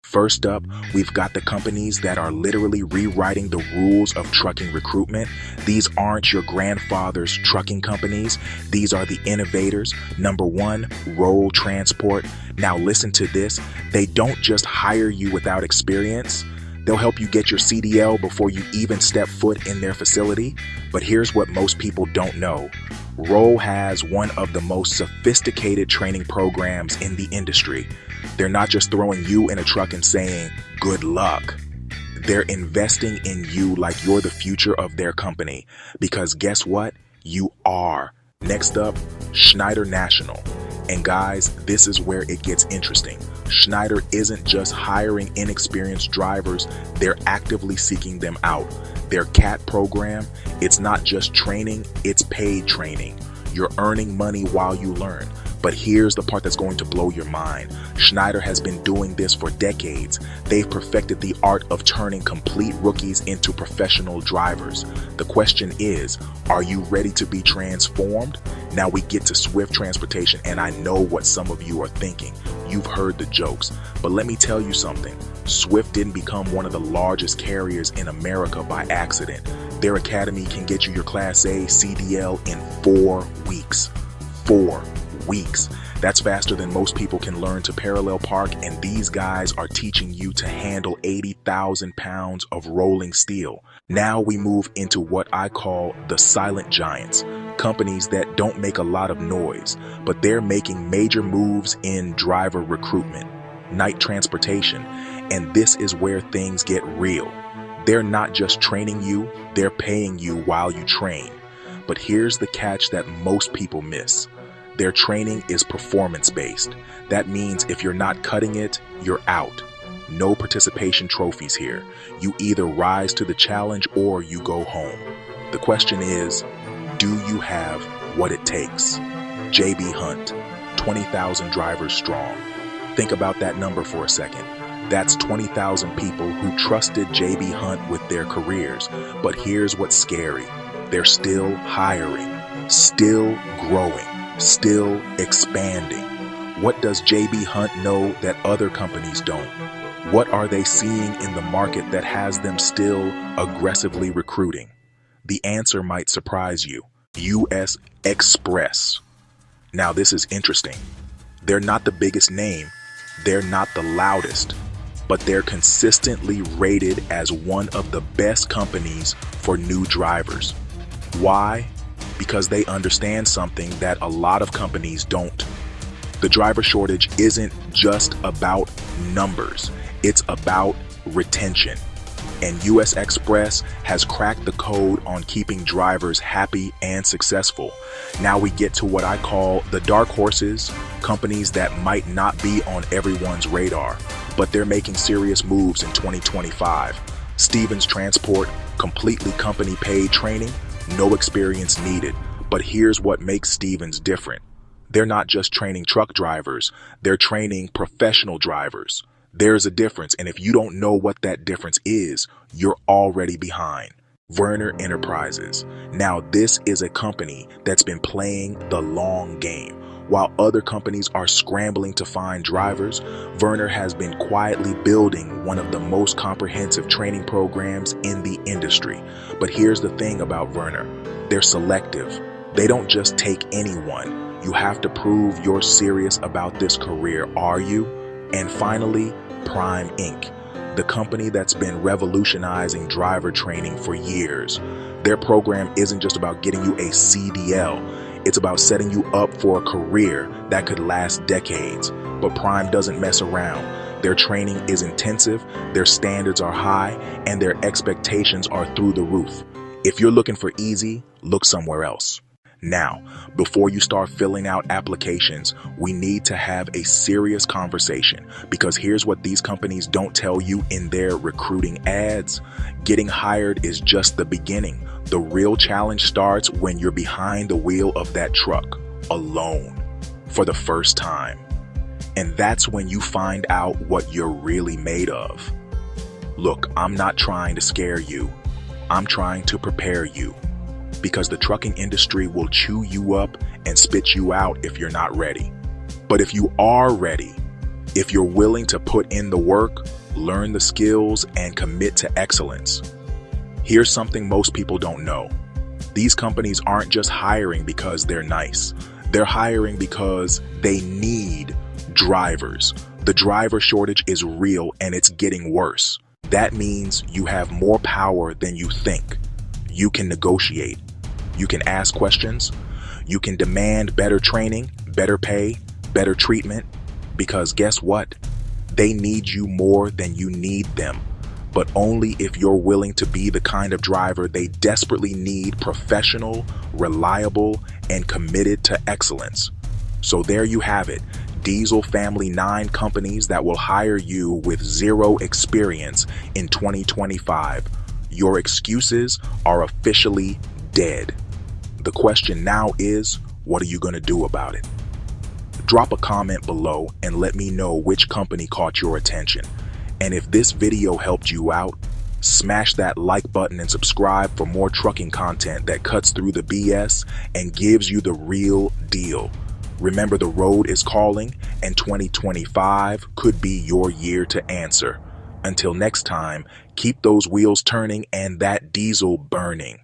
First up, we've got the companies that are literally rewriting the rules of trucking recruitment. These aren't your grandfather's trucking companies. These are the innovators. Number one, Roehl Transport. Now listen to this. They don't just hire you without experience. They'll help you get your CDL before you even step foot in their facility. But here's what most people don't know. Roehl has one of the most sophisticated training programs in the industry. They're not just throwing you in a truck and saying, good luck. They're investing in you like you're the future of their company. Because guess what? You are. Next up, Schneider National. And guys, this is where it gets interesting. Schneider isn't just hiring inexperienced drivers, they're actively seeking them out. Their CAT program, it's not just training, it's paid training. You're earning money while you learn. But here's the part that's going to blow your mind. Schneider has been doing this for decades. They've perfected the art of turning complete rookies into professional drivers. The question is, are you ready to be transformed? Now we get to Swift Transportation, and I know what some of you are thinking. You've heard the jokes, but let me tell you something. Swift didn't become one of the largest carriers in America by accident. Their academy can get you your Class A CDL in 4 weeks. 4 weeks. That's faster than most people can learn to parallel park, and these guys are teaching you to handle 80,000 pounds of rolling steel. Now we move into what I call the silent giants, companies that don't make a lot of noise, but they're making major moves in driver recruitment, night transportation, and this is where things get real. They're not just training you, they're paying you while you train. But here's the catch that most people miss. Their training is performance-based. That means if you're not cutting it, you're out. No participation trophies here. You either rise to the challenge or you go home. The question is, do you have what it takes? JB Hunt, 20,000 drivers strong. Think about that number for a second. That's 20,000 people who trusted JB Hunt with their careers. But here's what's scary. They're still hiring, still growing, still expanding. What does JB Hunt know that other companies don't? What are they seeing in the market that has them still aggressively recruiting? The answer might surprise you. US Xpress. Now this is interesting. They're not the biggest name, they're not the loudest, but they're consistently rated as one of the best companies for new drivers. Why? Because they understand something that a lot of companies don't. The driver shortage isn't just about numbers, it's about retention. And US Xpress has cracked the code on keeping drivers happy and successful. Now we get to what I call the dark horses, companies that might not be on everyone's radar, but they're making serious moves in 2025. Stevens Transport, completely company paid training, no experience needed. But here's what makes Stevens different. They're not just training truck drivers, they're training professional drivers. There's a difference, and if you don't know what that difference is, you're already behind. Werner Enterprises. Now this is a company that's been playing the long game. While other companies are scrambling to find drivers, Werner has been quietly building one of the most comprehensive training programs in the industry. But here's the thing about Werner. They're selective. They don't just take anyone. You have to prove you're serious about this career, are you? And finally, Prime Inc., the company that's been revolutionizing driver training for years. Their program isn't just about getting you a CDL. It's about setting you up for a career that could last decades. But Prime doesn't mess around. Their training is intensive, their standards are high, and their expectations are through the roof. If you're looking for easy, look somewhere else. Now, before you start filling out applications, we need to have a serious conversation, because here's what these companies don't tell you in their recruiting ads. Getting hired is just the beginning. The real challenge starts when you're behind the wheel of that truck, alone, for the first time. And that's when you find out what you're really made of. Look, I'm not trying to scare you. I'm trying to prepare you. Because the trucking industry will chew you up and spit you out if you're not ready. But if you are ready, if you're willing to put in the work, learn the skills, and commit to excellence. Here's something most people don't know. These companies aren't just hiring because they're nice. They're hiring because they need drivers. The driver shortage is real and it's getting worse. That means you have more power than you think. You can negotiate. You can ask questions. You can demand better training, better pay, better treatment. Because guess what? They need you more than you need them. But only if you're willing to be the kind of driver they desperately need: professional, reliable, and committed to excellence. So there you have it. Diesel Family 9 companies that will hire you with zero experience in 2025. Your excuses are officially dead. The question now is, what are you going to do about it? Drop a comment below and let me know which company caught your attention. And if this video helped you out, smash that like button and subscribe for more trucking content that cuts through the BS and gives you the real deal. Remember, the road is calling, and 2025 could be your year to answer. Until next time, keep those wheels turning and that diesel burning.